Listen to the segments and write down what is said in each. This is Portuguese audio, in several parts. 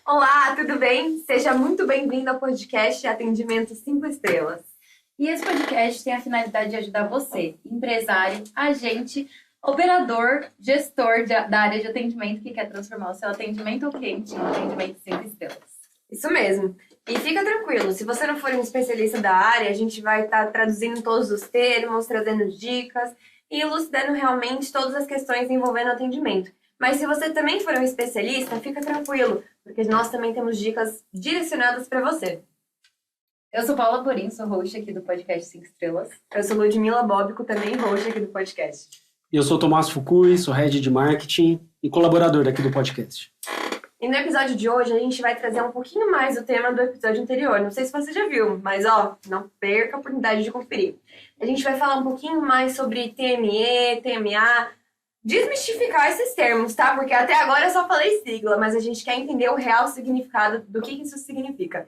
Olá, tudo bem? Seja muito bem-vindo ao podcast Atendimento 5 Estrelas. E esse podcast tem a finalidade de ajudar você, empresário, agente, operador, gestor da área de atendimento que quer transformar o seu atendimento ao cliente em um atendimento 5 estrelas. Isso mesmo. E fica tranquilo, se você não for um especialista da área, a gente vai estar traduzindo todos os termos, trazendo dicas e elucidando realmente todas as questões envolvendo atendimento. Mas se você também for um especialista, fica tranquilo, porque nós também temos dicas direcionadas para você. Eu sou Paula Porim, sou host aqui do podcast 5 Estrelas. Eu sou Ludmila Bóbico, também host aqui do podcast. Eu sou Tomás Fukui, sou Head de Marketing e colaborador daqui do podcast. E no episódio de hoje a gente vai trazer um pouquinho mais do tema do episódio anterior. Não sei se você já viu, mas não perca a oportunidade de conferir. A gente vai falar um pouquinho mais sobre TME, TMA, desmistificar esses termos, tá? Porque até agora eu só falei sigla, mas a gente quer entender o real significado do que isso significa.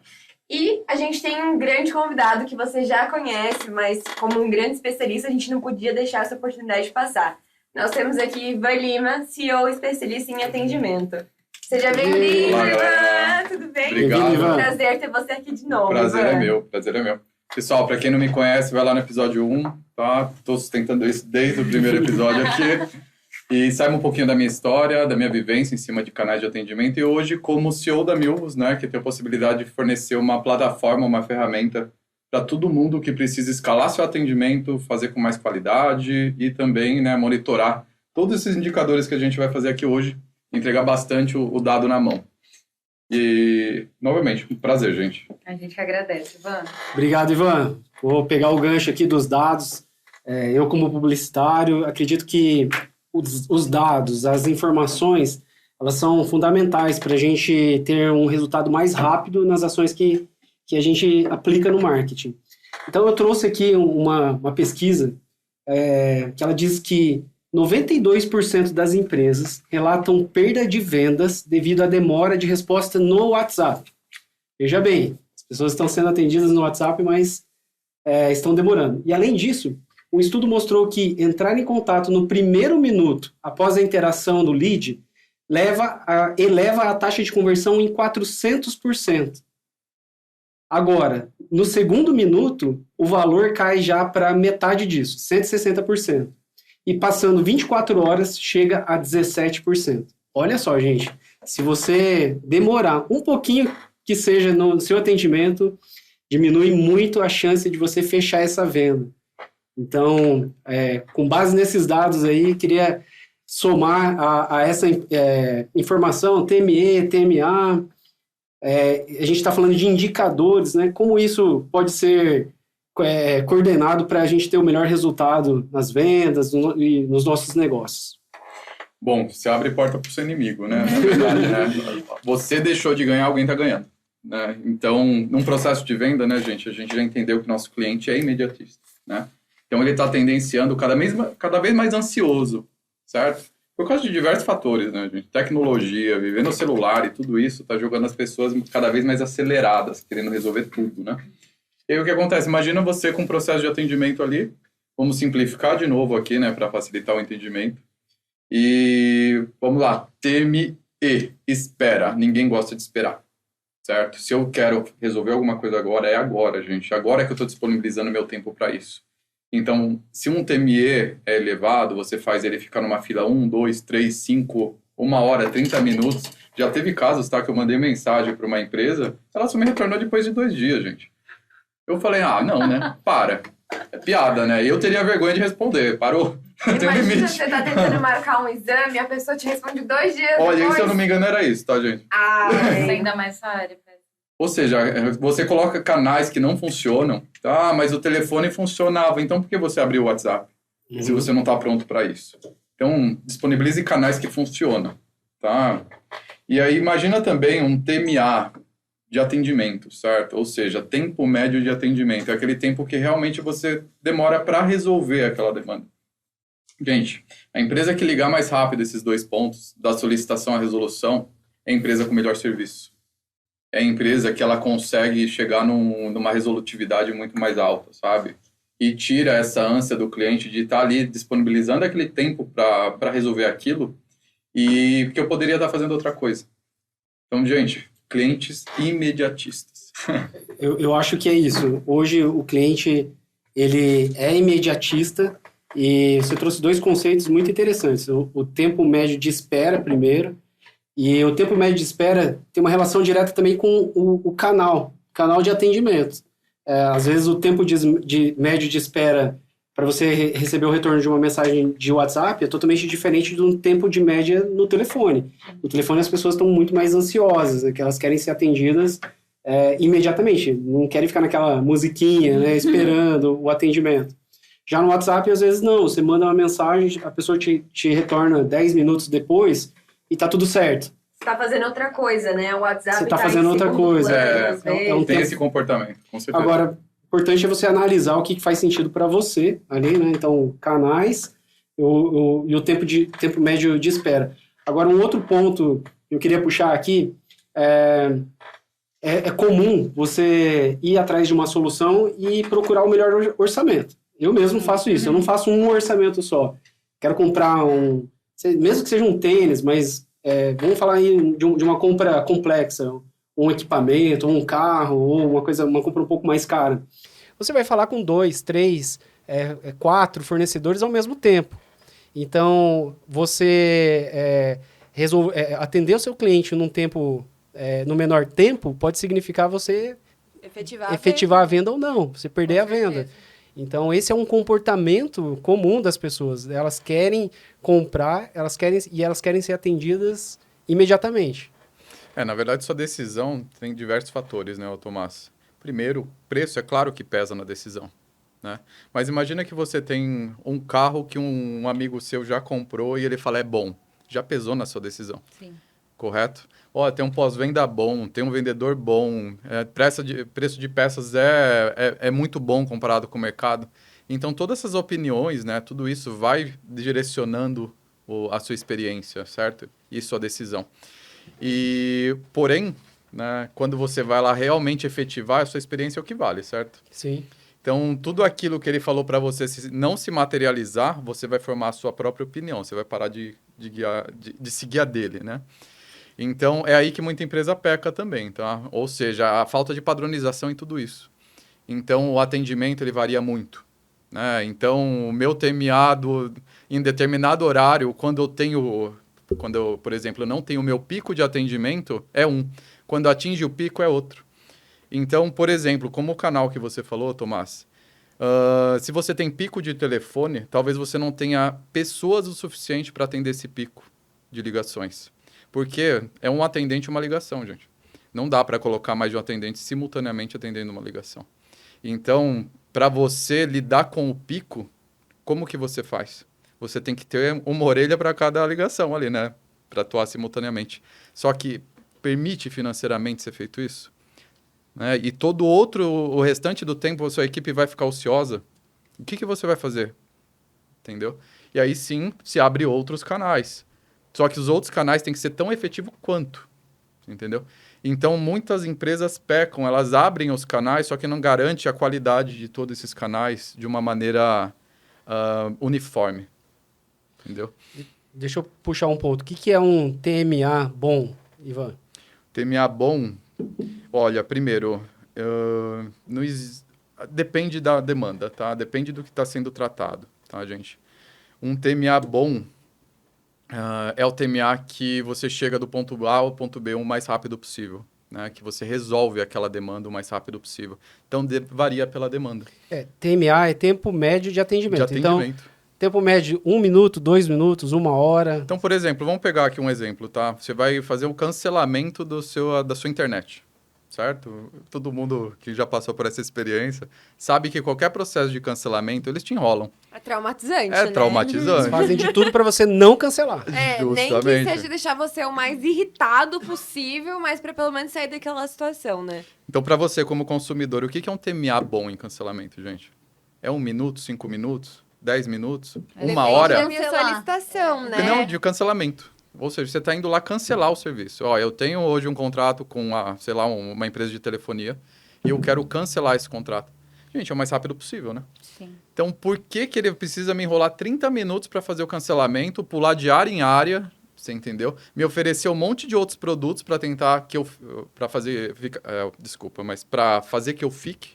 E a gente tem um grande convidado que você já conhece, mas como um grande especialista, a gente não podia deixar essa oportunidade passar. Nós temos aqui Ivan Lima, CEO especialista em atendimento. Seja bem-vindo, Ivan! Tudo bem? Obrigado. É um prazer ter você aqui de novo. Prazer Ivan. é meu. Pessoal, para quem não me conhece, vai lá no episódio 1, tá? Tô sustentando isso desde o primeiro episódio aqui. E saiba um pouquinho da minha história, da minha vivência em cima de canais de atendimento. E hoje, como CEO da Milvus, né, que tem a possibilidade de fornecer uma plataforma, uma ferramenta para todo mundo que precisa escalar seu atendimento, fazer com mais qualidade e também, né, monitorar todos esses indicadores que a gente vai fazer aqui hoje, entregar bastante o dado na mão. E, novamente, um prazer, gente. A gente que agradece, Ivan. Obrigado, Ivan. Vou pegar o gancho aqui dos dados. Eu, como publicitário, acredito que os dados, as informações, elas são fundamentais para a gente ter um resultado mais rápido nas ações que a gente aplica no marketing. Então, eu trouxe aqui uma pesquisa que ela diz que 92% das empresas relatam perda de vendas devido à demora de resposta no WhatsApp. Veja bem, as pessoas estão sendo atendidas no WhatsApp, mas estão demorando. E, além disso, um estudo mostrou que entrar em contato no primeiro minuto após a interação do lead eleva a taxa de conversão em 400%. Agora, no segundo minuto, o valor cai já para metade disso, 160%. E passando 24 horas, chega a 17%. Olha só, gente, se você demorar um pouquinho que seja no seu atendimento, diminui muito a chance de você fechar essa venda. Então, com base nesses dados aí, queria somar a essa informação, TME, TMA, a gente está falando de indicadores, né? Como isso pode ser coordenado para a gente ter o melhor resultado nas vendas e nos nossos negócios. Bom, você abre porta para o seu inimigo, né? Na verdade, né? Você deixou de ganhar, alguém está ganhando. Né? Então, num processo de venda, né, gente, a gente já entendeu que nosso cliente é imediatista, né? Então, ele está tendenciando cada vez mais ansioso, certo? Por causa de diversos fatores, né, gente? Tecnologia, viver no celular e tudo isso está jogando as pessoas cada vez mais aceleradas, querendo resolver tudo, né? E aí, o que acontece? Imagina você com um processo de atendimento ali, vamos simplificar de novo aqui, né, para facilitar o entendimento. E, vamos lá, TME, espera. Ninguém gosta de esperar, certo? Se eu quero resolver alguma coisa agora, é agora, gente. Agora é que eu estou disponibilizando meu tempo para isso. Então, se um TME é elevado, você faz ele ficar numa fila 1, 2, 3, 5, 1 hora, 30 minutos. Já teve casos, tá, que eu mandei mensagem para uma empresa, ela só me retornou depois de 2 dias, gente. Eu falei, não, né? Para. É piada, né? E eu teria vergonha de responder. Parou. Tem um Imagina, limite. você tá tentando marcar um exame e a pessoa te responde 2 dias Olha, depois. se eu não me engano, era isso, tá, gente? Você ainda mais essa área. Ou seja, você coloca canais que não funcionam. Ah, mas o telefone funcionava. Então, por que você abriu o WhatsApp? Se você não está pronto para isso. Então, disponibilize canais que funcionam. Tá? E aí, imagina também um TMA de atendimento, certo? Ou seja, tempo médio de atendimento. É aquele tempo que realmente você demora para resolver aquela demanda. Gente, a empresa que ligar mais rápido esses 2 pontos, da solicitação à resolução, é a empresa com melhor serviço. É a empresa que ela consegue chegar numa resolutividade muito mais alta, sabe? E tira essa ânsia do cliente de estar ali disponibilizando aquele tempo para resolver aquilo e que eu poderia estar fazendo outra coisa. Então, gente, clientes imediatistas. Eu acho que é isso. Hoje o cliente ele é imediatista e você trouxe dois conceitos muito interessantes. O tempo médio de espera primeiro e o tempo médio de espera tem uma relação direta também com o canal de atendimento. Às vezes o tempo médio de espera para você receber o retorno de uma mensagem de WhatsApp é totalmente diferente de um tempo de média no telefone. No telefone as pessoas estão muito mais ansiosas, né, que elas querem ser atendidas imediatamente, não querem ficar naquela musiquinha, né, esperando o atendimento. Já no WhatsApp, às vezes não, você manda uma mensagem, a pessoa te retorna 10 minutos depois e tá tudo certo. Você tá fazendo outra coisa, né? O WhatsApp Você tá fazendo outra coisa. Tem esse comportamento, com certeza. Agora, o importante é você analisar o que faz sentido para você ali, né? Então, canais e o tempo médio de espera. Agora, um outro ponto que eu queria puxar aqui é comum você ir atrás de uma solução e procurar o melhor orçamento. Eu mesmo faço isso, eu não faço um orçamento só. Quero comprar mesmo que seja um tênis, mas vamos falar aí de uma compra complexa, um equipamento, um carro, ou uma compra um pouco mais cara. Você vai falar com 2, 3, 4 fornecedores ao mesmo tempo. Então, você atender o seu cliente no menor tempo pode significar você efetivar a venda ou não, você perder a venda. Então, esse é um comportamento comum das pessoas. Elas querem comprar, elas querem ser atendidas imediatamente. Na verdade, sua decisão tem diversos fatores, né, Tomás? Primeiro, preço é claro que pesa na decisão, né? Mas imagina que você tem um carro que um amigo seu já comprou e ele fala é bom. Já pesou na sua decisão. Sim. Correto? Tem um pós-venda bom, tem um vendedor bom, preço de peças é muito bom comparado com o mercado. Então, todas essas opiniões, né, tudo isso vai direcionando a sua experiência, certo? E sua decisão. Porém, né, quando você vai lá realmente efetivar, a sua experiência é o que vale, certo? Sim. Então, tudo aquilo que ele falou para você, se não se materializar, você vai formar a sua própria opinião, você vai parar de seguir a dele, né? Então, é aí que muita empresa peca também, tá? Ou seja, a falta de padronização em tudo isso. Então, o atendimento, ele varia muito, né? Então, o meu TMA em determinado horário, quando eu, por exemplo, não tenho o meu pico de atendimento, é um. Quando atinge o pico, é outro. Então, por exemplo, como o canal que você falou, Tomás, se você tem pico de telefone, talvez você não tenha pessoas o suficiente para atender esse pico de ligações. Porque é um atendente uma ligação, gente. Não dá para colocar mais de um atendente simultaneamente atendendo uma ligação. Então, para você lidar com o pico, como que você faz? Você tem que ter uma orelha para cada ligação ali, né? Para atuar simultaneamente. Só que permite financeiramente ser feito isso? Né? E o restante do tempo, a sua equipe vai ficar ociosa. O que você vai fazer? Entendeu? E aí sim, se abre outros canais. Só que os outros canais têm que ser tão efetivos quanto, entendeu? Então, muitas empresas pecam, elas abrem os canais, só que não garante a qualidade de todos esses canais de uma maneira uniforme, entendeu? Deixa eu puxar um ponto. O que é um TMA bom, Ivan? TMA bom, olha, primeiro, depende da demanda, tá? Depende do que está sendo tratado, tá, gente? Um TMA bom é o TMA que você chega do ponto A ao ponto B o mais rápido possível, né? Que você resolve aquela demanda o mais rápido possível. Então, varia pela demanda. TMA é tempo médio de atendimento. Então, tempo médio 1 minuto, 2 minutos, 1 hora. Então, por exemplo, vamos pegar aqui um exemplo, tá? Você vai fazer o cancelamento da sua internet, certo? Todo mundo que já passou por essa experiência sabe que qualquer processo de cancelamento, eles te enrolam. É traumatizante, né? Traumatizante. Eles fazem de tudo para você não cancelar. Nem que seja deixar você o mais irritado possível, mas para pelo menos sair daquela situação, né? Então, para você como consumidor, o que é um TMA bom em cancelamento, gente? É 1 minuto, 5 minutos, 10 minutos, 1 hora? Depende da minha solicitação, né? Não, de cancelamento. Ou seja, você está indo lá cancelar o serviço. Eu tenho hoje um contrato com, uma empresa de telefonia e eu quero cancelar esse contrato. Gente, é o mais rápido possível, né? Sim. Então, por que ele precisa me enrolar 30 minutos para fazer o cancelamento, pular de área em área, Você entendeu? Me ofereceu um monte de outros produtos para tentar que eu... para fazer... desculpa, mas para fazer que eu fique,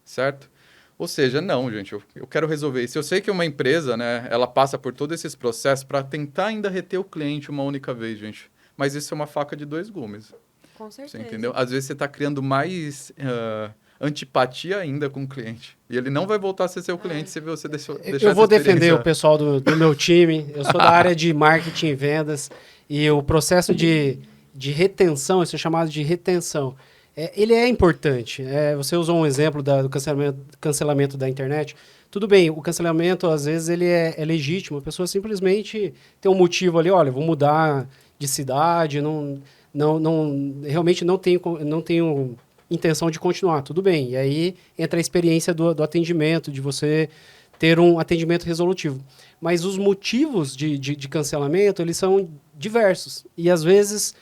certo? Ou seja, não, gente, eu quero resolver isso. Eu sei que uma empresa, né, ela passa por todos esses processos para tentar ainda reter o cliente uma única vez, gente. Mas isso é uma faca de dois gumes. Com Você certeza. entendeu? Às vezes você está criando mais antipatia ainda com o cliente. E ele não vai voltar a ser seu cliente se você deixar Eu vou essa defender experiência- o pessoal do meu time. Eu sou da área de marketing e vendas. E o processo de retenção, isso é chamado de retenção, ele é importante. Você usou um exemplo do cancelamento da internet. Tudo bem, o cancelamento, às vezes, ele é legítimo. A pessoa simplesmente tem um motivo ali, olha, vou mudar de cidade, realmente não tenho intenção de continuar. Tudo bem. E aí entra a experiência do atendimento, de você ter um atendimento resolutivo. Mas os motivos de cancelamento, eles são diversos. E, às vezes,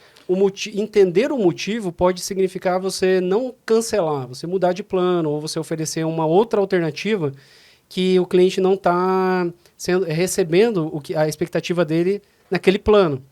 entender o motivo pode significar você não cancelar, você mudar de plano, ou você oferecer uma outra alternativa que o cliente não está recebendo a expectativa dele naquele plano.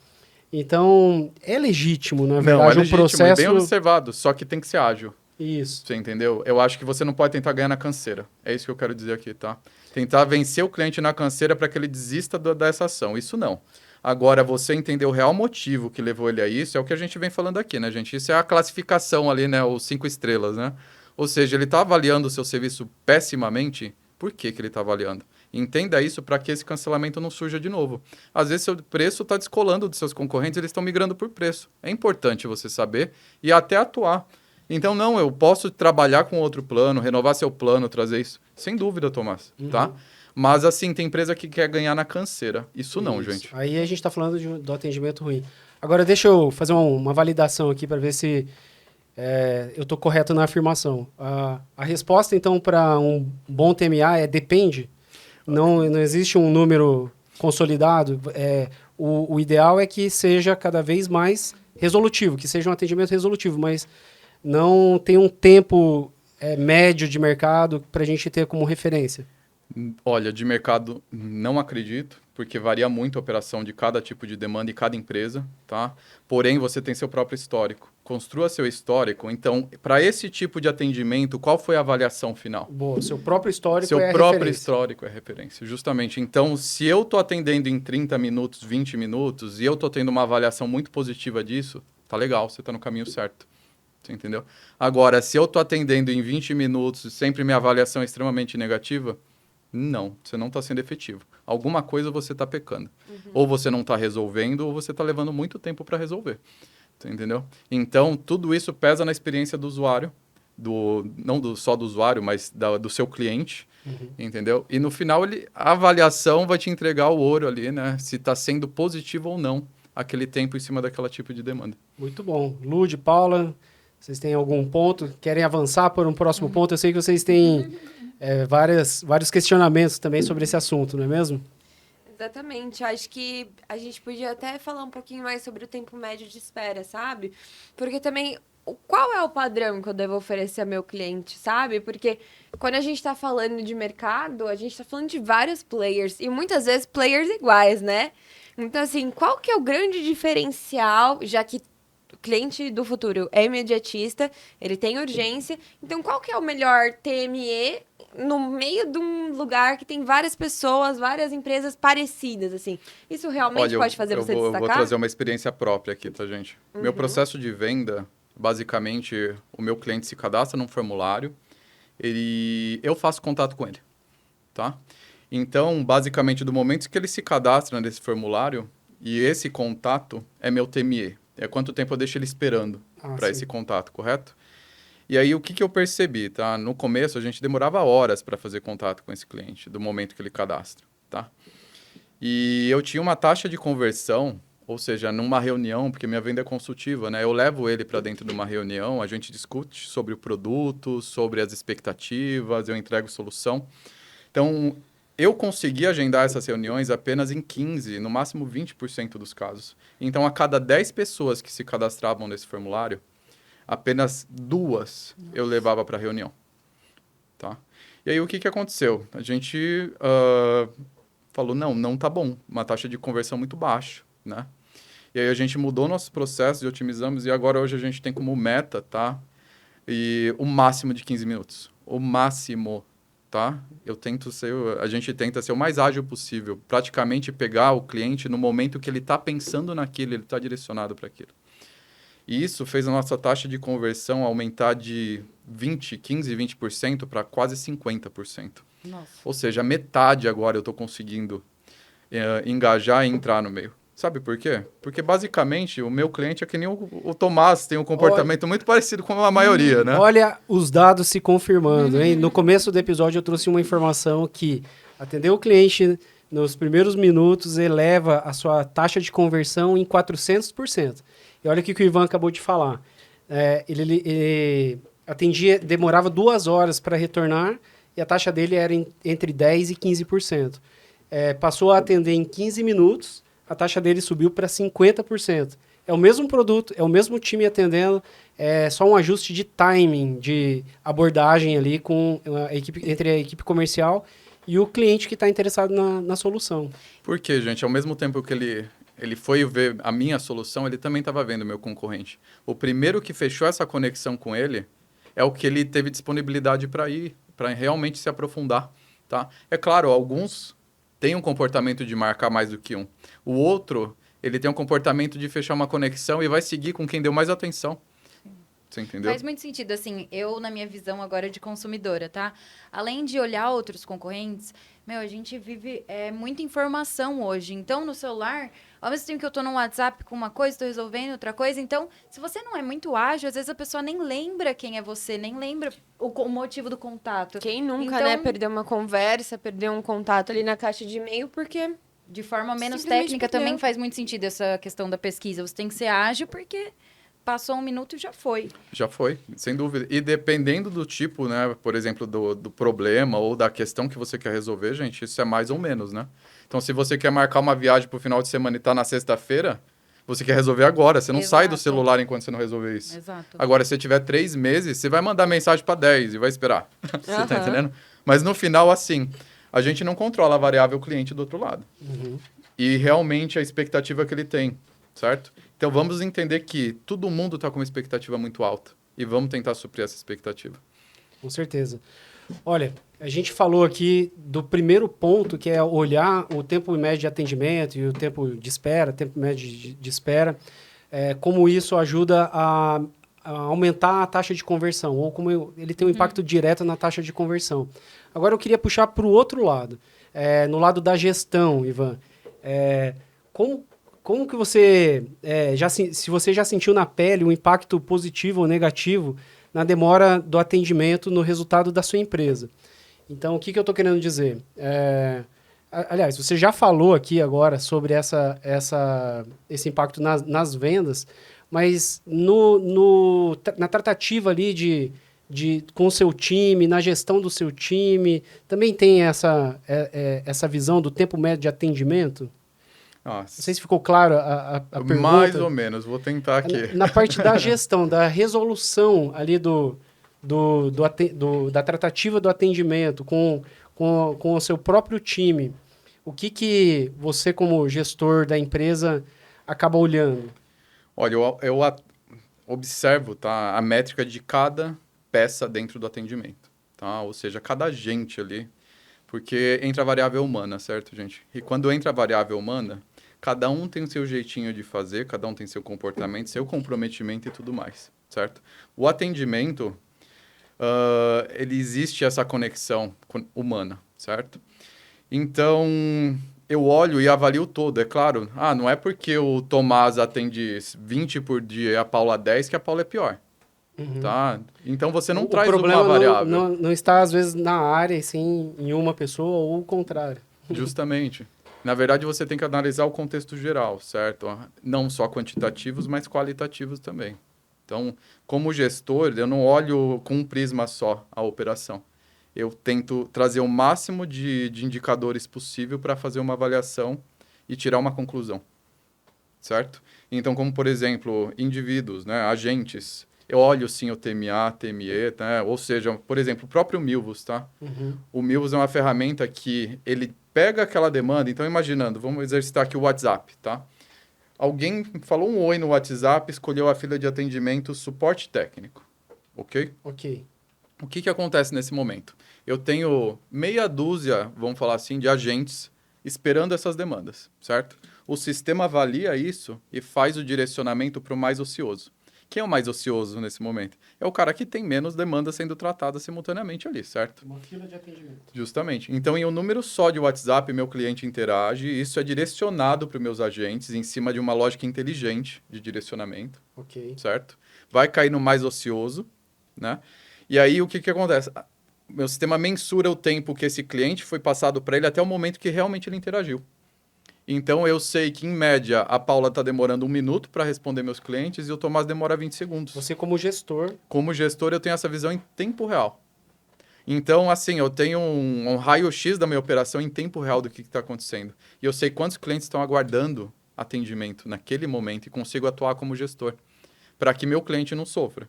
Então, é legítimo, na verdade, Não, é legítimo, um processo... e bem observado, só que tem que ser ágil. Isso. Você entendeu? Eu acho que você não pode tentar ganhar na canseira. É isso que eu quero dizer aqui, tá? Tentar vencer o cliente na canseira para que ele desista dessa ação. Isso não. Agora, você entender o real motivo que levou ele a isso é o que a gente vem falando aqui, né, gente? Isso é a classificação ali, né? Os 5 estrelas, né? Ou seja, ele está avaliando o seu serviço pessimamente. Por que ele está avaliando? Entenda isso para que esse cancelamento não surja de novo. Às vezes, seu preço está descolando dos seus concorrentes, eles estão migrando por preço. É importante você saber e até atuar. Então, não, eu posso trabalhar com outro plano, renovar seu plano, trazer isso. Sem dúvida, Tomás, tá? Mas, assim, tem empresa que quer ganhar na canseira. Isso não, gente. Aí a gente está falando do atendimento ruim. Agora, deixa eu fazer uma validação aqui para ver se eu estou correto na afirmação. A resposta, então, para um bom TMA é depende? Não existe um número consolidado? O ideal é que seja cada vez mais resolutivo, que seja um atendimento resolutivo, mas não tem um tempo médio de mercado para a gente ter como referência. Olha, de mercado não acredito, porque varia muito a operação de cada tipo de demanda e cada empresa, tá? Porém, você tem seu próprio histórico. Construa seu histórico. Então, para esse tipo de atendimento, qual foi a avaliação final? Boa, seu próprio histórico Seu é a próprio referência. histórico é referência, justamente. Então, se eu estou atendendo em 30 minutos, 20 minutos, e eu estou tendo uma avaliação muito positiva disso, tá legal, você está no caminho certo. Você entendeu? Agora, se eu estou atendendo em 20 minutos e sempre minha avaliação é extremamente negativa, não, você não está sendo efetivo. Alguma coisa você está pecando. Ou você não está resolvendo, ou você está levando muito tempo para resolver. Você entendeu? Então, tudo isso pesa na experiência do usuário, só do usuário, mas do seu cliente, entendeu? E no final, a avaliação vai te entregar o ouro ali, né? Se está sendo positivo ou não aquele tempo em cima daquela tipo de demanda. Muito bom. Lud, Paula, vocês têm algum ponto? Querem avançar por um próximo ponto? Eu sei que vocês têm vários questionamentos também sobre esse assunto, não é mesmo? Exatamente. Acho que a gente podia até falar um pouquinho mais sobre o tempo médio de espera, sabe? Porque também, qual é o padrão que eu devo oferecer ao meu cliente, sabe? Porque quando a gente tá falando de mercado, a gente tá falando de vários players. E muitas vezes players iguais, né? Então, assim, qual que é o grande diferencial, já que o cliente do futuro é imediatista, ele tem urgência. Então, qual que é o melhor TME no meio de um lugar que tem várias pessoas, várias empresas parecidas, assim? Isso realmente pode fazer você eu destacar? vou trazer uma experiência própria aqui, tá, gente? Meu processo de venda, basicamente, o meu cliente se cadastra num formulário, eu faço contato com ele, tá? Então, basicamente, do momento que ele se cadastra nesse formulário, e esse contato é meu TME. É quanto tempo eu deixo ele esperando para esse contato, correto? E aí, o que eu percebi, tá? No começo, a gente demorava horas para fazer contato com esse cliente, do momento que ele cadastra, tá? E eu tinha uma taxa de conversão, ou seja, numa reunião, porque minha venda é consultiva, né? Eu levo ele para dentro de uma reunião, a gente discute sobre o produto, sobre as expectativas, eu entrego solução. Então, eu consegui agendar essas reuniões apenas em 15%, no máximo 20% dos casos. Então, a cada 10 pessoas que se cadastravam nesse formulário, apenas 2 eu levava para a reunião. Tá? E aí, o que aconteceu? A gente falou, não tá bom, uma taxa de conversão muito baixa, né? E aí a gente mudou nossos processos e otimizamos, e agora hoje a gente tem como meta, tá? E o máximo de 15 minutos. O máximo, tá? A gente tenta ser o mais ágil possível, praticamente pegar o cliente no momento que ele está pensando naquilo, ele está direcionado para aquilo. E isso fez a nossa taxa de conversão aumentar de 15, 20% para quase 50%. Nossa. Ou seja, metade agora eu estou conseguindo engajar e entrar no meio. Sabe por quê? Porque, basicamente, o meu cliente é que nem o Tomás, tem um comportamento muito parecido com a maioria, né? Olha os dados se confirmando, hein? No começo do episódio eu trouxe uma informação que atender o cliente nos primeiros minutos eleva a sua taxa de conversão em 400%. E olha o que o Ivan acabou de falar. Ele atendia, demorava 2 horas para retornar e a taxa dele era entre 10% e 15%. Passou a atender em 15 minutos, a taxa dele subiu para 50%. É o mesmo produto, é o mesmo time atendendo, é só um ajuste de timing, de abordagem ali entre a equipe comercial e o cliente que está interessado na solução. Por quê, gente? Ao mesmo tempo que ele foi ver a minha solução, ele também estava vendo o meu concorrente. O primeiro que fechou essa conexão com ele é o que ele teve disponibilidade para ir, para realmente se aprofundar, tá? É claro, alguns têm um comportamento de marcar mais do que um. O outro, ele tem um comportamento de fechar uma conexão e vai seguir com quem deu mais atenção. Você entendeu? Faz muito sentido, assim, eu, na minha visão agora de consumidora, tá? Além de olhar outros concorrentes, a gente vive muita informação hoje. Então, no celular, ao mesmo tempo que eu tô no WhatsApp com uma coisa, tô resolvendo outra coisa. Então, se você não é muito ágil, às vezes a pessoa nem lembra quem é você, nem lembra o motivo do contato. Quem nunca, Então, né, perdeu uma conversa, perdeu um contato ali na caixa de e-mail, porque... De forma menos Simplesmente técnica, perdeu. também faz muito sentido essa questão da pesquisa. Você tem que ser ágil, porque passou 1 minuto e já foi. Já foi, sem dúvida. E dependendo do tipo, né, por exemplo, do problema ou da questão que você quer resolver, gente, isso é mais ou menos, né? Então, se você quer marcar uma viagem para o final de semana e está na sexta-feira, você quer resolver agora. Você não sai do Exato. celular enquanto você não resolver isso. Exato. Agora, se você tiver 3 meses, você vai mandar mensagem para 10 e vai esperar. Você tá Aham. entendendo? Mas no final, assim, a gente não controla a variável cliente do outro lado. E realmente a expectativa que ele tem, certo? Então, vamos entender que todo mundo está com uma expectativa muito alta. E vamos tentar suprir essa expectativa. Com certeza. Olha, a gente falou aqui do primeiro ponto, que é olhar o tempo médio de atendimento e o tempo de espera, tempo médio de espera, como isso ajuda a aumentar a taxa de conversão, ou como ele tem um impacto direto na taxa de conversão. Agora, eu queria puxar para o outro lado, no lado da gestão, Ivan. Como que você, se você já sentiu na pele um impacto positivo ou negativo na demora do atendimento no resultado da sua empresa? Então, o que eu estou querendo dizer? Aliás, você já falou aqui agora sobre esse impacto nas vendas, mas na tratativa ali com o seu time, na gestão do seu time, também tem essa visão do tempo médio de atendimento? Não sei se ficou claro a pergunta. Mais ou menos, vou tentar aqui. Na parte da gestão, da resolução ali da tratativa do atendimento com o seu próprio time, o que você, como gestor da empresa, acaba olhando? Olha, eu observo, tá, a métrica de cada peça dentro do atendimento, tá? Ou seja, cada agente ali, porque entra a variável humana, certo, gente? E quando entra a variável humana, cada um tem o seu jeitinho de fazer, cada um tem seu comportamento, seu comprometimento e tudo mais, certo? O atendimento, ele existe essa conexão humana, certo? Então, eu olho e avalio todo, é claro. Não é porque o Tomás atende 20 por dia e a Paula 10 que a Paula é pior. Tá? Então, você não traz uma variável. O problema não está, às vezes, na área, e sim em uma pessoa ou o contrário. Justamente. Na verdade, você tem que analisar o contexto geral, certo? Não só quantitativos, mas qualitativos também. Então, como gestor, eu não olho com um prisma só a operação. Eu tento trazer o máximo de indicadores possível para fazer uma avaliação e tirar uma conclusão, certo? Então, como, por exemplo, indivíduos, né, agentes, eu olho, sim, o TMA, TME, né? Ou seja, por exemplo, o próprio Milvus, tá? O Milvus é uma ferramenta que ele pega aquela demanda, então, imaginando, vamos exercitar aqui o WhatsApp, tá? Alguém falou um oi no WhatsApp, escolheu a fila de atendimento suporte técnico, ok? Ok. O que que acontece nesse momento? Eu tenho meia dúzia, vamos falar assim, de agentes esperando essas demandas, certo? O sistema avalia isso e faz o direcionamento para o mais ocioso. Quem é o mais ocioso nesse momento? É o cara que tem menos demandas sendo tratadas simultaneamente ali, certo? Uma fila de atendimento. Justamente. Então, em um número só de WhatsApp, meu cliente interage, e isso é direcionado para os meus agentes em cima de uma lógica inteligente de direcionamento, Ok. certo? Vai cair no mais ocioso, né? E aí, o que que acontece? Meu sistema mensura o tempo que esse cliente foi passado para ele até o momento que realmente ele interagiu. Então, eu sei que, em média, a Paula está demorando 1 minuto para responder meus clientes e o Tomás demora 20 segundos. Você como gestor, Como gestor, eu tenho essa visão em tempo real. Então, assim, eu tenho um raio-x da minha operação em tempo real do que está acontecendo. E eu sei quantos clientes estão aguardando atendimento naquele momento e consigo atuar como gestor para que meu cliente não sofra.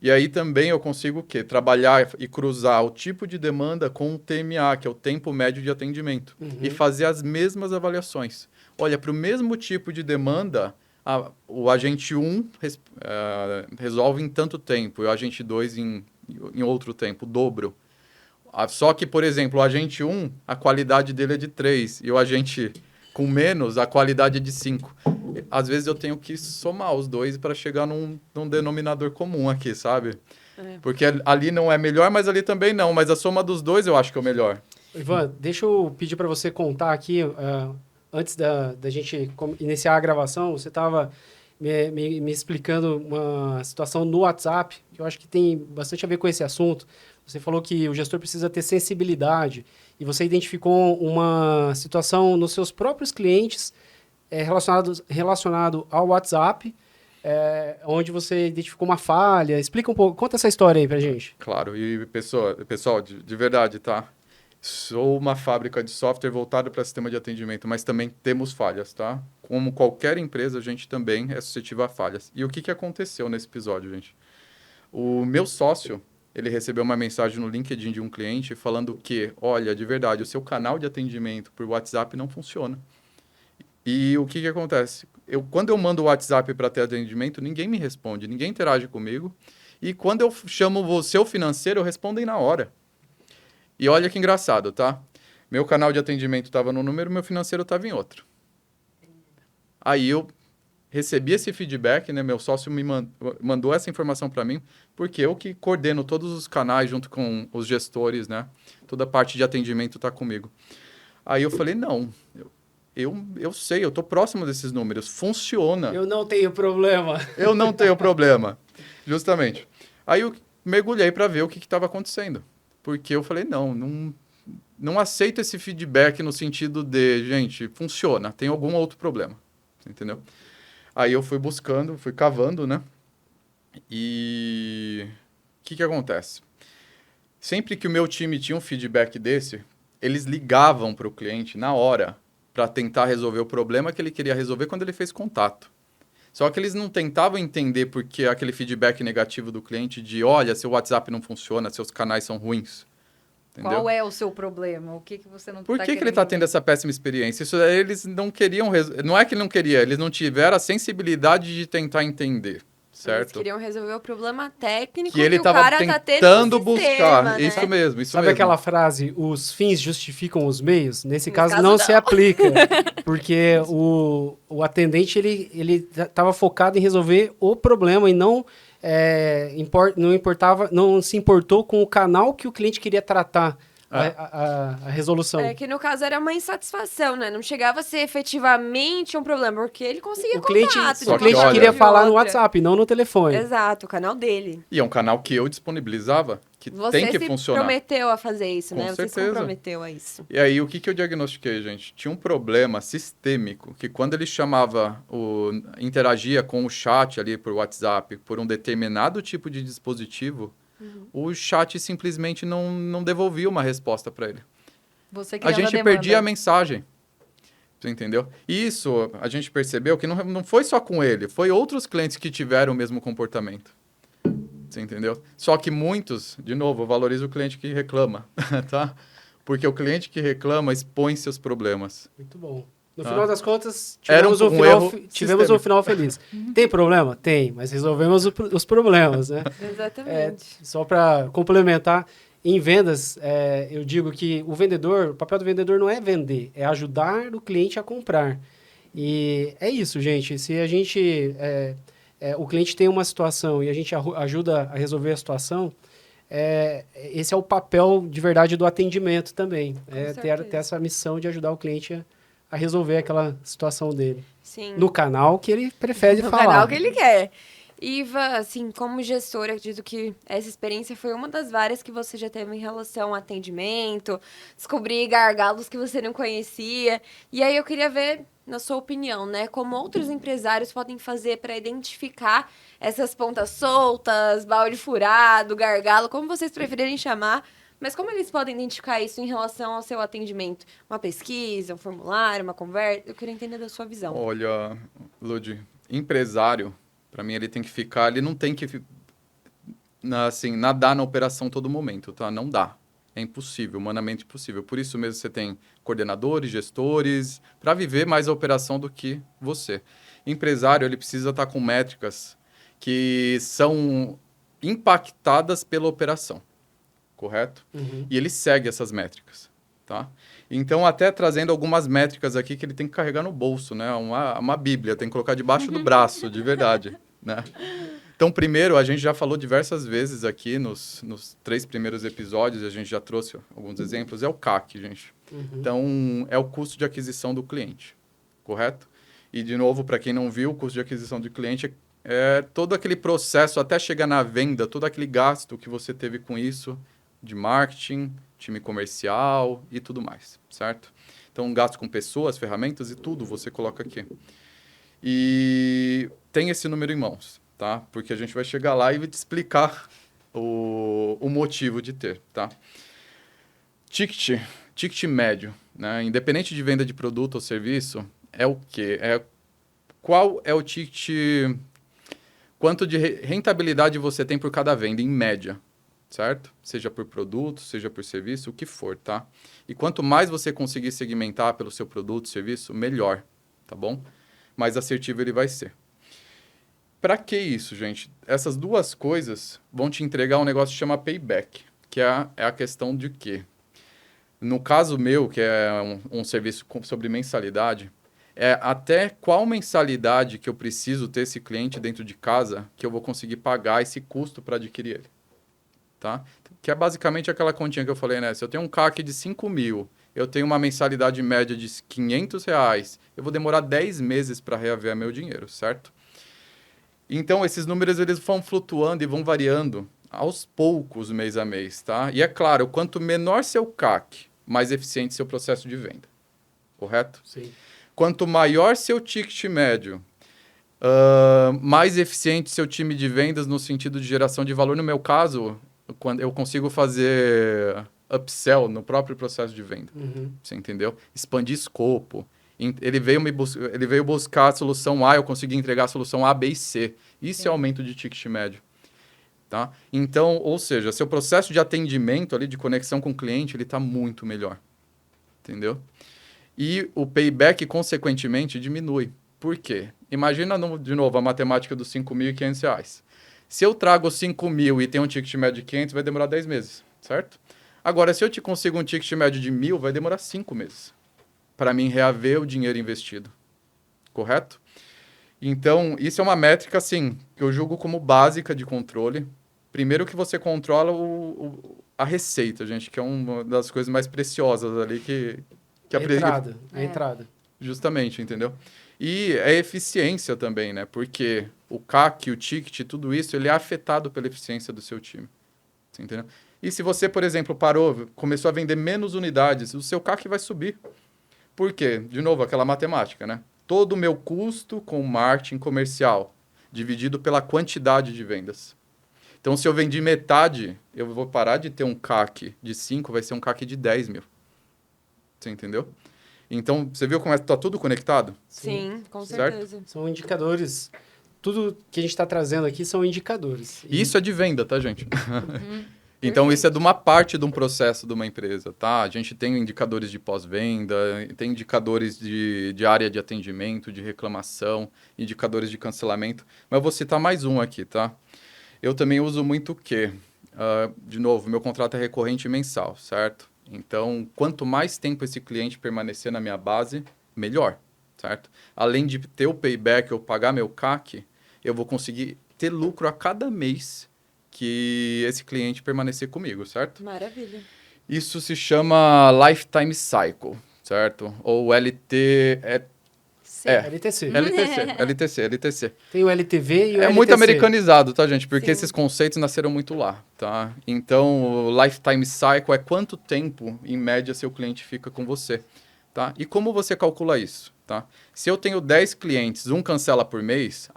E aí também eu consigo o quê? Trabalhar e cruzar o tipo de demanda com o TMA, que é o tempo médio de atendimento, e fazer as mesmas avaliações. Olha, para o mesmo tipo de demanda, o agente 1 resolve em tanto tempo, e o agente 2 em outro tempo, o dobro. Só que, por exemplo, o agente 1, a qualidade dele é de 3, e o agente com menos, a qualidade é de 5. Às vezes eu tenho que somar os dois para chegar num denominador comum aqui, sabe? Porque ali não é melhor, mas ali também não. Mas a soma dos dois eu acho que é o melhor. Ivan, deixa eu pedir para você contar aqui, antes da gente iniciar a gravação, você estava me explicando uma situação no WhatsApp, que eu acho que tem bastante a ver com esse assunto. Você falou que o gestor precisa ter sensibilidade e você identificou uma situação nos seus próprios clientes relacionado ao WhatsApp, onde você identificou uma falha. Explica um pouco, conta essa história aí pra gente. Claro, e pessoal, de verdade, tá? Sou uma fábrica de software voltada para sistema de atendimento, mas também temos falhas, tá? Como qualquer empresa, a gente também é suscetível a falhas. E o que aconteceu nesse episódio, gente? O meu sócio, ele recebeu uma mensagem no LinkedIn de um cliente falando que, olha, de verdade, o seu canal de atendimento por WhatsApp não funciona. E o que acontece? Quando eu mando o WhatsApp para ter atendimento, ninguém me responde, ninguém interage comigo. E quando eu chamo o seu financeiro, eu respondem na hora. E olha que engraçado, tá? Meu canal de atendimento estava num número, meu financeiro estava em outro. Aí eu recebi esse feedback, né? Meu sócio me mandou essa informação para mim, porque eu que coordeno todos os canais junto com os gestores, né? Toda a parte de atendimento está comigo. Aí eu falei, não, eu sei, eu estou próximo desses números, funciona. Eu não tenho problema. Eu não tenho problema, justamente. Aí eu mergulhei para ver o que estava acontecendo. Porque eu falei, não aceito esse feedback no sentido de, gente, funciona, tem algum outro problema, entendeu? Aí eu fui buscando, fui cavando, né? E o que acontece? Sempre que o meu time tinha um feedback desse, eles ligavam para o cliente na hora para tentar resolver o problema que ele queria resolver quando ele fez contato. Só que eles não tentavam entender porque aquele feedback negativo do cliente de, olha, seu WhatsApp não funciona, seus canais são ruins. Entendeu? Qual é o seu problema? O que você não Por tá que ele querendo está tendo essa péssima experiência? Isso aí eles não queriam... Não é que ele não queria, eles não tiveram a sensibilidade de tentar entender, certo? Eles queriam resolver o problema técnico Que ele o estava cara tá tendo tentando no buscar. sistema, né? Isso mesmo, isso Sabe mesmo. aquela frase, os fins justificam os meios? Nesse caso, caso, não não. se aplica, porque o atendente ele estava focado em resolver o problema e não se importou com o canal que o cliente queria tratar a resolução. É que no caso era uma insatisfação, né? Não chegava a ser efetivamente um problema, porque ele conseguia O cliente, contato. de Só o uma que, cliente forma olha- queria ou de falar no outra. WhatsApp, não no telefone. Exato, o canal dele. E é um canal que eu disponibilizava, que Você tem que se funcionar. prometeu a fazer isso, Com né? Você se certeza. comprometeu a isso. E aí, o que eu diagnostiquei, gente? Tinha um problema sistêmico, que quando ele interagia com o chat ali por WhatsApp, por um determinado tipo de dispositivo, o chat simplesmente não devolvia uma resposta para ele. Você A criando gente demanda. perdia a mensagem. Você entendeu? E isso, a gente percebeu que não foi só com ele, foi outros clientes que tiveram o mesmo comportamento. Você entendeu? Só que muitos, de novo, eu valorizo o cliente que reclama, tá? Porque o cliente que reclama expõe seus problemas. Muito bom. No Tá. final das contas, Era tivemos, um erro tivemos um sistêmico. final feliz. Tem problema? Tem, mas resolvemos os problemas, né? Exatamente. Só para complementar, em vendas, eu digo que o papel do vendedor não é vender, é ajudar o cliente a comprar. E é isso, gente. Se a gente, o cliente tem uma situação e a gente ajuda a resolver a situação, esse é o papel de verdade do atendimento também. Ter essa missão de ajudar o cliente a resolver aquela situação dele. Sim. No canal que ele prefere No falar. canal que ele quer. Iva, assim, como gestora, eu acredito que essa experiência foi uma das várias que você já teve em relação ao atendimento, descobrir gargalos que você não conhecia. E aí eu queria ver, na sua opinião, né, como outros empresários podem fazer para identificar essas pontas soltas, balde furado, gargalo, como vocês preferirem chamar, mas como eles podem identificar isso em relação ao seu atendimento? Uma pesquisa, um formulário, uma conversa? Eu queria entender da sua visão. Olha, Lud, empresário, para mim, ele tem que ficar, ele não tem que assim, nadar na operação todo momento, tá? Não dá. É impossível, humanamente impossível. Por isso mesmo você tem coordenadores, gestores, para viver mais a operação do que você. Empresário, ele precisa estar com métricas que são impactadas pela operação, correto? Uhum. E ele segue essas métricas, tá? Então, até trazendo algumas métricas aqui que ele tem que carregar no bolso, né? Uma bíblia, tem que colocar debaixo do braço, de verdade, né? Então, primeiro, a gente já falou diversas vezes aqui nos 3 primeiros episódios, a gente já trouxe alguns exemplos, é o CAC, gente. Uhum. Então, é o custo de aquisição do cliente, correto? E, de novo, para quem não viu, o custo de aquisição do cliente é todo aquele processo até chegar na venda, todo aquele gasto que você teve com isso, de marketing, time comercial e tudo mais, certo? Então, gasto com pessoas, ferramentas e tudo você coloca aqui. E tem esse número em mãos, tá? Porque a gente vai chegar lá e vai te explicar o motivo de ter, tá? Ticket médio, né? Independente de venda de produto ou serviço, é o quê? Qual é o ticket... Quanto de rentabilidade você tem por cada venda, em média, certo? Seja por produto, seja por serviço, o que for, tá? E quanto mais você conseguir segmentar pelo seu produto, serviço, melhor, tá bom? Mais assertivo ele vai ser. Para que isso, gente? Essas duas coisas vão te entregar um negócio que chama payback, que é a questão de quê? No caso meu, que é um serviço sobre mensalidade, é até qual mensalidade que eu preciso ter esse cliente dentro de casa que eu vou conseguir pagar esse custo para adquirir ele. Tá? Que é basicamente aquela continha que eu falei, né? Se eu tenho um CAC de 5 mil, eu tenho uma mensalidade média de R$500, eu vou demorar 10 meses para reaver meu dinheiro, certo? Então, esses números eles vão flutuando e vão variando aos poucos, mês a mês, tá? E é claro, quanto menor seu CAC, mais eficiente seu processo de venda, correto? Sim. Quanto maior seu ticket médio, mais eficiente seu time de vendas no sentido de geração de valor. No meu caso, quando eu consigo fazer upsell no próprio processo de venda. Uhum. Você entendeu? Expandir escopo. Ele veio buscar a solução A, eu consegui entregar a solução A, B e C. Isso é aumento de ticket médio. Tá? Então, ou seja, seu processo de atendimento ali, de conexão com o cliente, ele está muito melhor. Entendeu? E o payback, consequentemente, diminui. Por quê? Imagina, de novo, a matemática dos R$5.500. Se eu trago 5 mil e tenho um ticket médio de 500, vai demorar 10 meses, certo? Agora, se eu te consigo um ticket médio de 1.000, vai demorar 5 meses para mim reaver o dinheiro investido. Correto? Então, isso é uma métrica, assim, que eu julgo como básica de controle. Primeiro que você controla a receita, gente, que é uma das coisas mais preciosas ali que A entrada. Justamente, entendeu? E a eficiência também, né? Porque o CAC, o ticket, tudo isso, ele é afetado pela eficiência do seu time. Você entendeu? E se você, por exemplo, começou a vender menos unidades, o seu CAC vai subir. Por quê? De novo, aquela matemática, né? Todo o meu custo com marketing comercial dividido pela quantidade de vendas. Então, se eu vendi metade, eu vou parar de ter um CAC de 5, vai ser um CAC de 10 mil. Você entendeu? Então, você viu como está tudo conectado? Sim, com Certo? certeza. São indicadores. Tudo que a gente está trazendo aqui são indicadores. E isso é de venda, tá, gente? Então, isso é de uma parte de um processo de uma empresa, tá? A gente tem indicadores de pós-venda, tem indicadores de área de atendimento, de reclamação, indicadores de cancelamento. Mas eu vou citar mais um aqui, tá? Eu também uso muito o quê? De novo, meu contrato é recorrente mensal, certo? Então, quanto mais tempo esse cliente permanecer na minha base, melhor, certo? Além de ter o payback ou pagar meu CAC, eu vou conseguir ter lucro a cada mês que esse cliente permanecer comigo, certo? Maravilha. Isso se chama Lifetime Cycle, certo? Ou LT... LTC. LTC. Tem o LTV e o LTC. É muito americanizado, tá, gente? Porque Sim. esses conceitos nasceram muito lá, tá? Então, o Lifetime Cycle é quanto tempo, em média, seu cliente fica com você, tá? E como você calcula isso, tá? Se eu tenho 10 clientes, um cancela por mês,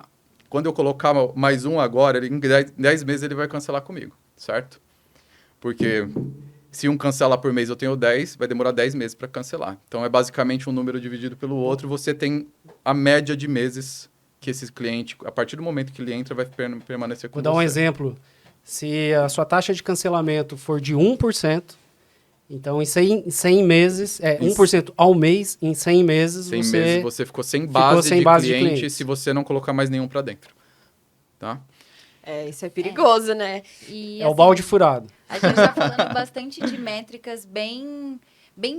quando eu colocar mais um agora, em 10 meses ele vai cancelar comigo, certo? Porque se um cancela por mês, eu tenho 10, vai demorar 10 meses para cancelar. Então, é basicamente um número dividido pelo outro. Você tem a média de meses que esse cliente, a partir do momento que ele entra, vai permanecer com Vou você. dar um exemplo. Se a sua taxa de cancelamento for de 1%, então em 100 meses, 1% ao mês, em 100 meses, 100 você... meses você ficou sem base, sem de, base de cliente clientes. se você não colocar mais nenhum para dentro, tá? Isso é perigoso, né? E, É o assim, balde furado. A gente está falando bastante de métricas bem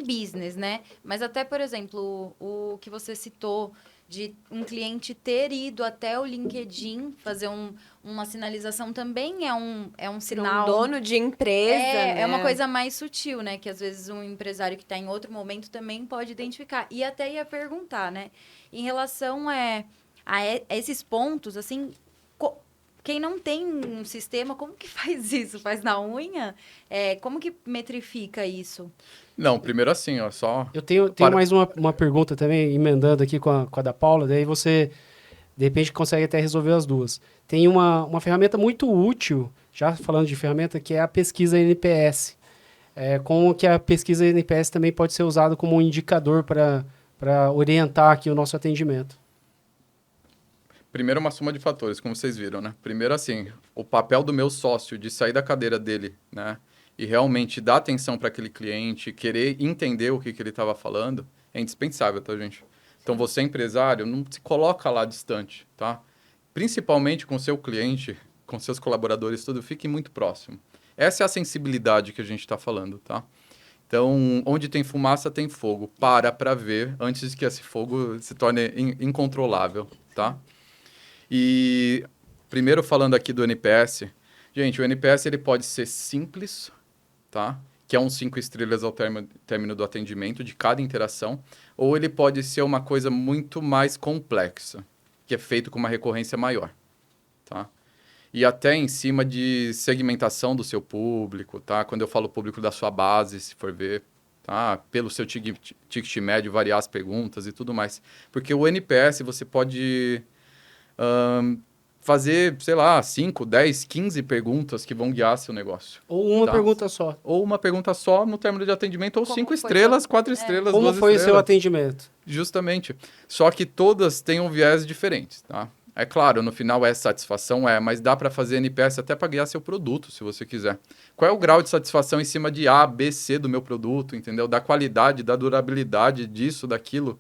business, né? Mas até, por exemplo, o que você citou de um cliente ter ido até o LinkedIn fazer uma sinalização também é um sinal. Um dono de empresa, né? É uma coisa mais sutil, né? Que às vezes um empresário que está em outro momento também pode identificar. E até ia perguntar, né? Em relação a esses pontos, assim, quem não tem um sistema, como que faz isso? Faz na unha? Como que metrifica isso? Não, primeiro assim, ó, só... Eu tenho mais uma pergunta também, emendando aqui com a da Paula, daí você, de repente, consegue até resolver as duas. Tem uma ferramenta muito útil, já falando de ferramenta, que é a pesquisa NPS. Como que a pesquisa NPS também pode ser usada como um indicador para orientar aqui o nosso atendimento. Primeiro, uma soma de fatores, como vocês viram, né? Primeiro, assim, o papel do meu sócio de sair da cadeira dele, né? E realmente dar atenção para aquele cliente, querer entender o que ele estava falando, é indispensável, tá, gente? Então, você, empresário, não se coloca lá distante, tá? Principalmente com o seu cliente, com seus colaboradores, tudo, fique muito próximo. Essa é a sensibilidade que a gente está falando, tá? Então, onde tem fumaça, tem fogo. Para ver antes que esse fogo se torne incontrolável, tá? E primeiro falando aqui do NPS, gente, o NPS ele pode ser simples, tá? Que é um 5 estrelas ao término do atendimento de cada interação, ou ele pode ser uma coisa muito mais complexa, que é feito com uma recorrência maior, tá? E até em cima de segmentação do seu público, tá? Quando eu falo público da sua base, se for ver, tá? Pelo seu ticket médio, variar as perguntas e tudo mais. Porque o NPS você pode fazer, sei lá, 5, 10, 15 perguntas que vão guiar seu negócio. Ou uma Tá. pergunta só. Ou uma pergunta só no término de atendimento, ou Como 5 foi estrelas, 4 estrelas, Como 2 foi o seu estrelas. atendimento? Justamente. Só que todas têm um viés diferente, tá? É claro, no final é satisfação, mas dá para fazer NPS até para guiar seu produto, se você quiser. Qual é o grau de satisfação em cima de A, B, C do meu produto, entendeu? Da qualidade, da durabilidade disso, daquilo.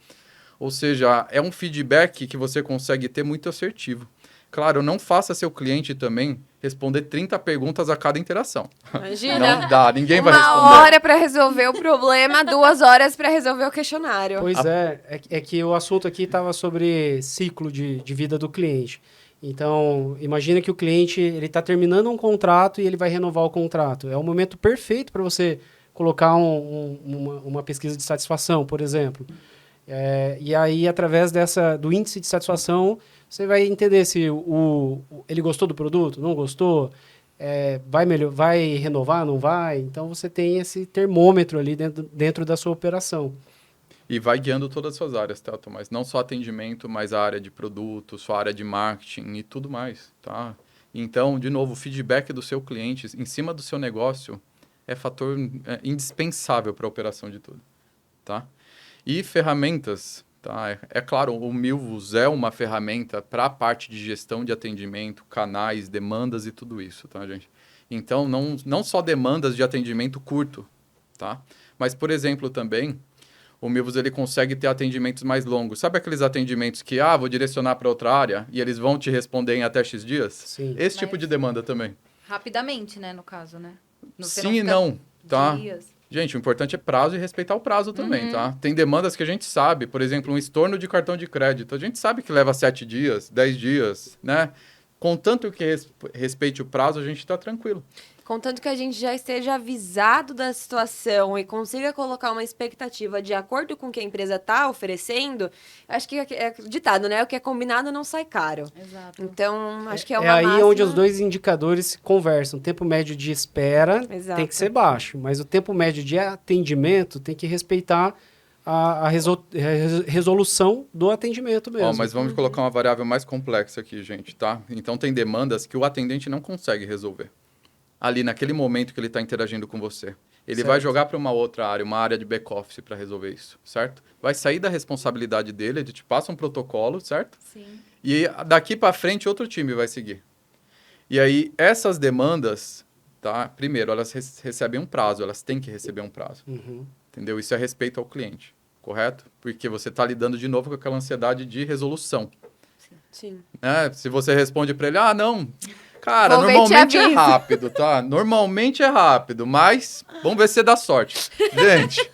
Ou seja, é um feedback que você consegue ter muito assertivo. Claro, não faça seu cliente também responder 30 perguntas a cada interação. Imagina. Não dá, ninguém vai Uma responder. hora pra resolver o problema, 2 horas pra resolver o questionário. Pois é que o assunto aqui estava sobre ciclo de vida do cliente. Então, imagina que o cliente ele está terminando um contrato e ele vai renovar o contrato. É o momento perfeito para você colocar uma pesquisa de satisfação, por exemplo. E aí, através do índice de satisfação, você vai entender se ele gostou do produto, não gostou, vai renovar, não vai. Então, você tem esse termômetro ali dentro da sua operação. E vai guiando todas as suas áreas, tá, Tomás? Não só atendimento, mas a área de produto, sua área de marketing e tudo mais, tá? Então, de novo, o feedback do seu cliente em cima do seu negócio é fator indispensável para a operação de tudo, tá? E ferramentas, tá? É claro, o Milvus é uma ferramenta para a parte de gestão de atendimento, canais, demandas e tudo isso, tá, gente? Então, não só demandas de atendimento curto, tá? Mas, por exemplo, também, o Milvus ele consegue ter atendimentos mais longos. Sabe aqueles atendimentos que, vou direcionar para outra área e eles vão te responder em até X dias? Sim. Esse tipo de demanda também. Rapidamente, né, no caso, né? Você Sim e fica não, tá? dias. Gente, o importante é prazo e respeitar o prazo também, tá? Tem demandas que a gente sabe, por exemplo, um estorno de cartão de crédito. A gente sabe que leva 7 dias, 10 dias, né? Contanto que respeite o prazo, a gente está tranquilo. Contanto que a gente já esteja avisado da situação e consiga colocar uma expectativa de acordo com o que a empresa está oferecendo, acho que é ditado, né? O que é combinado não sai caro. Exato. Então, acho que é uma É aí máxima. onde os dois indicadores se conversam. O tempo médio de espera Exato. tem que ser baixo, mas o tempo médio de atendimento tem que respeitar a resolução do atendimento mesmo. Ó, mas vamos colocar uma variável mais complexa aqui, gente, tá? Então, tem demandas que o atendente não consegue resolver. Ali, naquele momento que ele está interagindo com você. Ele Certo. vai jogar para uma outra área, uma área de back-office para resolver isso, certo? Vai sair da responsabilidade dele, ele te passa um protocolo, certo? Sim. E daqui para frente, outro time vai seguir. E aí, essas demandas, tá? Primeiro, elas recebem um prazo, elas têm que receber um prazo. Uhum. Entendeu? Isso é respeito ao cliente, correto? Porque você está lidando de novo com aquela ansiedade de resolução. Sim. Né? Se você responde para ele, não, cara, Vou ver e te normalmente é aviso. rápido, tá? Normalmente é rápido, mas vamos ver se dá sorte. Gente,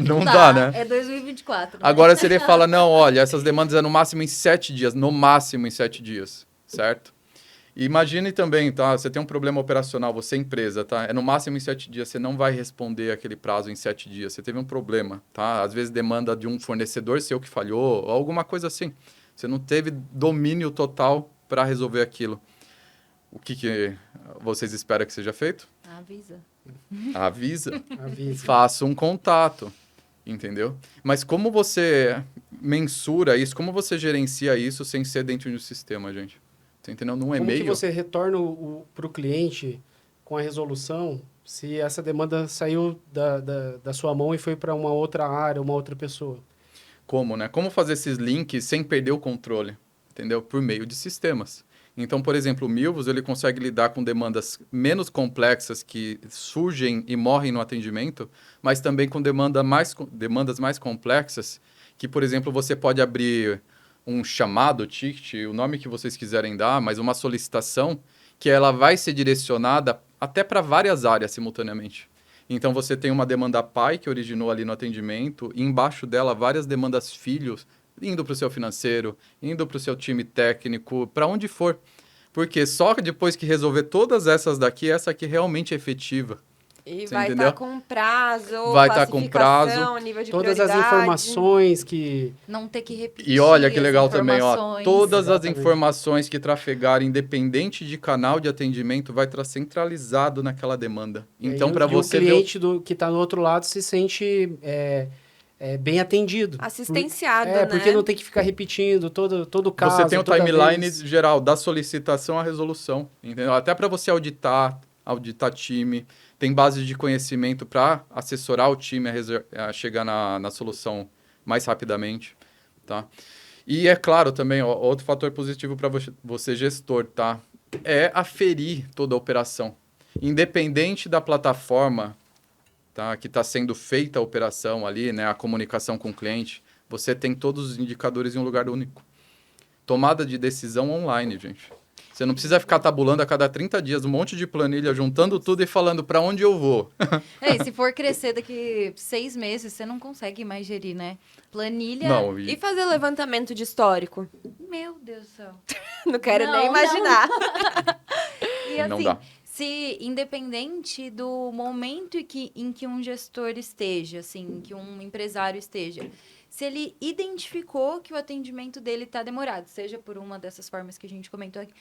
não dá, né? É 2024. Né? Agora, se ele fala, não, olha, essas demandas é no máximo em 7 dias, no máximo em 7 dias, certo? E imagine também, tá? Você tem um problema operacional, você é empresa, tá? É no máximo em 7 dias, você não vai responder aquele prazo em 7 dias. Você teve um problema, tá? Às vezes demanda de um fornecedor seu que falhou, ou alguma coisa assim. Você não teve domínio total para resolver aquilo. O que vocês esperam que seja feito? Avisa. Avisa. Avisa. Faça um contato, entendeu? Mas como você mensura isso, como você gerencia isso sem ser dentro de um sistema, gente? Você entendeu? Num Como que e-mail? você retorna para o cliente com a resolução se essa demanda saiu da sua mão e foi para uma outra área, uma outra pessoa? Como, né? Como fazer esses links sem perder o controle, entendeu? Por meio de sistemas. Então, por exemplo, o Milvus, ele consegue lidar com demandas menos complexas que surgem e morrem no atendimento, mas também com demandas mais complexas que, por exemplo, você pode abrir um chamado, ticket, o nome que vocês quiserem dar, mas uma solicitação que ela vai ser direcionada até para várias áreas simultaneamente. Então, você tem uma demanda pai que originou ali no atendimento, e embaixo dela várias demandas filhos, indo para o seu financeiro, indo para o seu time técnico, para onde for. Porque só depois que resolver todas essas daqui, essa aqui realmente é efetiva. E Você vai entendeu? estar com prazo, Vai tá com classificação, prazo. nível de Todas as prioridade. informações que... Não ter que repetir. E olha que as legal também, ó. informações. Todas as Exatamente. informações que trafegarem, independente de canal de atendimento, vai estar centralizado naquela demanda. Então, para você o ver... cliente que está do outro lado se sente bem atendido. Assistenciado, né? Porque não tem que ficar repetindo todo caso. Você tem o toda timeline vez. geral, da solicitação à resolução, entendeu? Até para você auditar time, tem base de conhecimento para assessorar o time a chegar na solução mais rapidamente, tá? E é claro também, ó, outro fator positivo para você gestor, tá? É aferir toda a operação. Independente da plataforma, tá, que está sendo feita a operação ali, né, a comunicação com o cliente, você tem todos os indicadores em um lugar único. Tomada de decisão online, gente. Você não precisa ficar tabulando a cada 30 dias um monte de planilha, juntando tudo e falando para onde eu vou. E se for crescer daqui 6 meses, você não consegue mais gerir, né? Planilha. Não, E fazer levantamento de histórico? Meu Deus do céu. Não quero Não, nem imaginar. E assim, Não dá. se independente do momento em que um gestor esteja, assim, que um empresário esteja, se ele identificou que o atendimento dele está demorado, seja por uma dessas formas que a gente comentou aqui,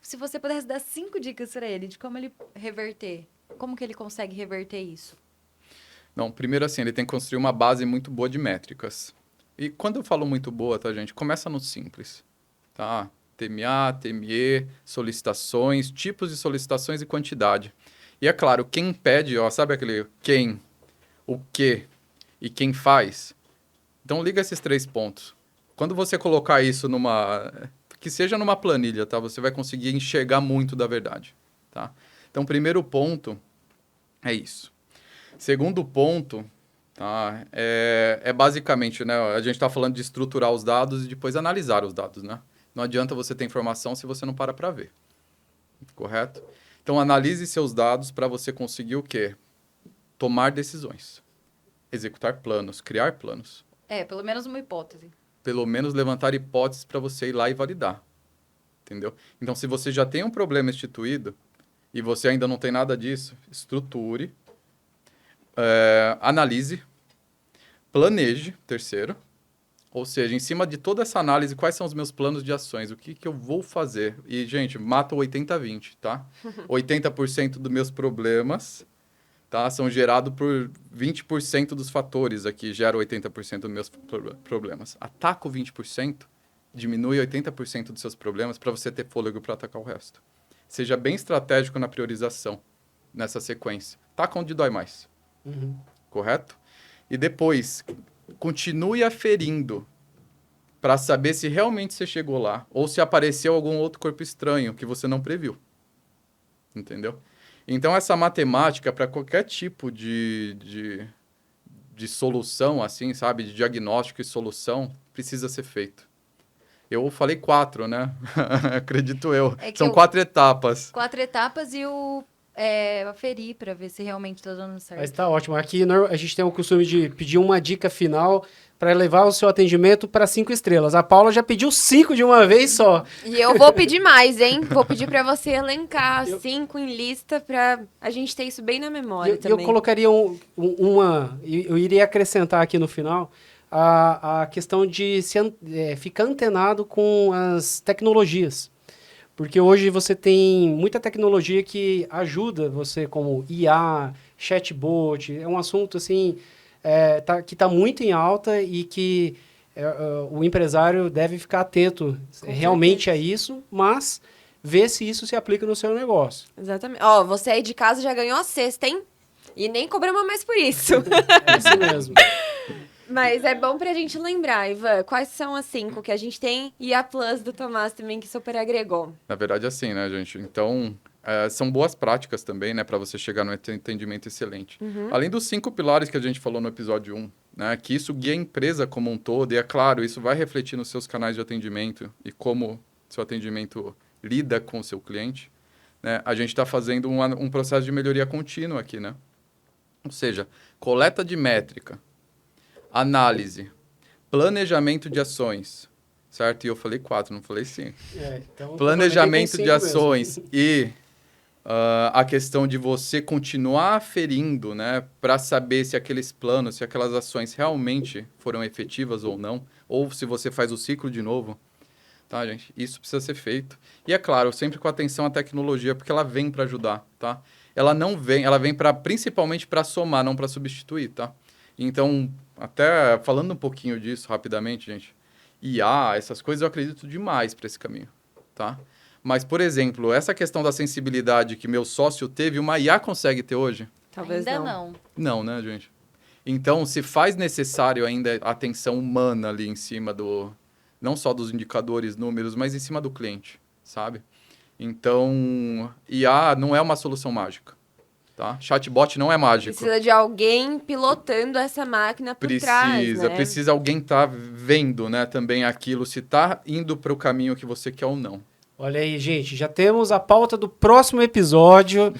se você pudesse dar 5 dicas para ele de como ele reverter, como que ele consegue reverter isso? Não, primeiro assim, ele tem que construir uma base muito boa de métricas. E quando eu falo muito boa, tá, gente? Começa no simples, tá? TMA, TME, solicitações, tipos de solicitações e quantidade. E é claro, quem pede, ó, sabe aquele quem, o que e quem faz? Então, liga esses 3 pontos. Quando você colocar isso que seja numa planilha, tá? Você vai conseguir enxergar muito da verdade, tá? Então, primeiro ponto é isso. Segundo ponto, tá, é basicamente, né, a gente está falando de estruturar os dados e depois analisar os dados, né? Não adianta você ter informação se você não para ver, correto? Então, analise seus dados para você conseguir o quê? Tomar decisões, executar planos, criar planos. Pelo menos uma hipótese. Pelo menos levantar hipóteses para você ir lá e validar, entendeu? Então, se você já tem um problema instituído e você ainda não tem nada disso, estruture, analise, planeje, terceiro. Ou seja, em cima de toda essa análise, quais são os meus planos de ações? O que eu vou fazer? E, gente, mata o 80-20, tá? 80% dos meus problemas, tá, são gerados por 20% dos fatores aqui, geram 80% dos meus problemas. Ataca o 20%, diminui 80% dos seus problemas para você ter fôlego para atacar o resto. Seja bem estratégico na priorização, nessa sequência. Taca onde dói mais. Correto? E depois, continue aferindo para saber se realmente você chegou lá ou se apareceu algum outro corpo estranho que você não previu. Entendeu? Então, essa matemática para qualquer tipo de solução, assim, sabe? De diagnóstico e solução, precisa ser feito. Eu falei 4, né? Acredito eu. São 4 etapas. 4 etapas e o aferir para ver se realmente está dando certo. Mas tá ótimo. Aqui a gente tem o costume de pedir uma dica final para levar o seu atendimento para 5 estrelas. A Paula já pediu 5 de uma vez só. E eu vou pedir mais, hein? Vou pedir para você elencar 5 em lista para a gente ter isso bem na memória também. Eu colocaria eu iria acrescentar aqui no final a questão de ficar antenado com as tecnologias. Porque hoje você tem muita tecnologia que ajuda você, como IA, chatbot. É um assunto assim, que está muito em alta e que o empresário deve ficar atento realmente a isso, mas ver se isso se aplica no seu negócio. Exatamente. Ó, você aí de casa já ganhou a sexta, hein? E nem cobramos mais por isso. É isso mesmo. Mas é bom pra gente lembrar, Ivan, quais são as 5 que a gente tem e a Plus do Tomás também, que super agregou. Na verdade, assim, né, gente? Então, são boas práticas também, né, para você chegar no entendimento excelente. Além dos 5 pilares que a gente falou no episódio 1, né, que isso guia a empresa como um todo, e é claro, isso vai refletir nos seus canais de atendimento e como seu atendimento lida com o seu cliente, né, a gente está fazendo um processo de melhoria contínua aqui, né? Ou seja, coleta de métrica, análise, planejamento de ações, certo? E eu falei 4, não falei 5. Então, Planejamento de mesmo. ações e a questão de você continuar aferindo, né, para saber se aqueles planos, se aquelas ações realmente foram efetivas ou não, ou se você faz o ciclo de novo, tá, gente? Isso precisa ser feito. E é claro, sempre com atenção à tecnologia, porque ela vem para ajudar, tá? Ela vem principalmente para somar, não para substituir, tá? Então, até falando um pouquinho disso rapidamente, gente, IA, essas coisas eu acredito demais para esse caminho, tá? Mas, por exemplo, essa questão da sensibilidade que meu sócio teve, uma IA consegue ter hoje? Talvez Ainda não. Não, né, gente? Então, se faz necessário ainda a atenção humana ali em cima não só dos indicadores, números, mas em cima do cliente, sabe? Então, IA não é uma solução mágica. Tá? Chatbot não é mágico. Precisa de alguém pilotando essa máquina por trás, né? Precisa alguém estar vendo, né, também aquilo, se está indo para o caminho que você quer ou não. Olha aí, gente, já temos a pauta do próximo episódio.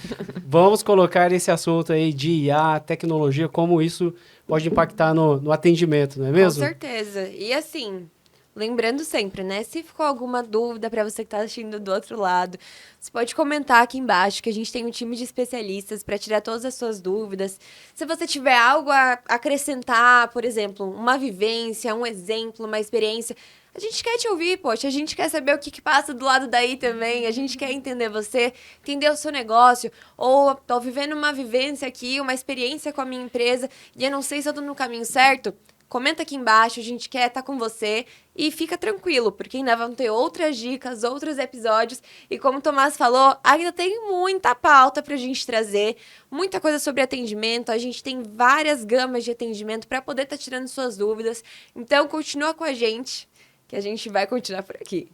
Vamos colocar esse assunto aí de IA, tecnologia, como isso pode impactar no atendimento, não é mesmo? Com certeza. E assim, lembrando sempre, né? Se ficou alguma dúvida para você que está assistindo do outro lado, você pode comentar aqui embaixo que a gente tem um time de especialistas para tirar todas as suas dúvidas. Se você tiver algo a acrescentar, por exemplo, uma vivência, um exemplo, uma experiência, a gente quer te ouvir, poxa, a gente quer saber o que passa do lado daí também, a gente quer entender você, entender o seu negócio, ou tô vivendo uma vivência aqui, uma experiência com a minha empresa, e eu não sei se eu tô no caminho certo. Comenta aqui embaixo, a gente quer estar com você e fica tranquilo, porque ainda vão ter outras dicas, outros episódios e como o Tomás falou, ainda tem muita pauta pra gente trazer, muita coisa sobre atendimento, a gente tem várias gamas de atendimento para poder estar tirando suas dúvidas, então continua com a gente, que a gente vai continuar por aqui.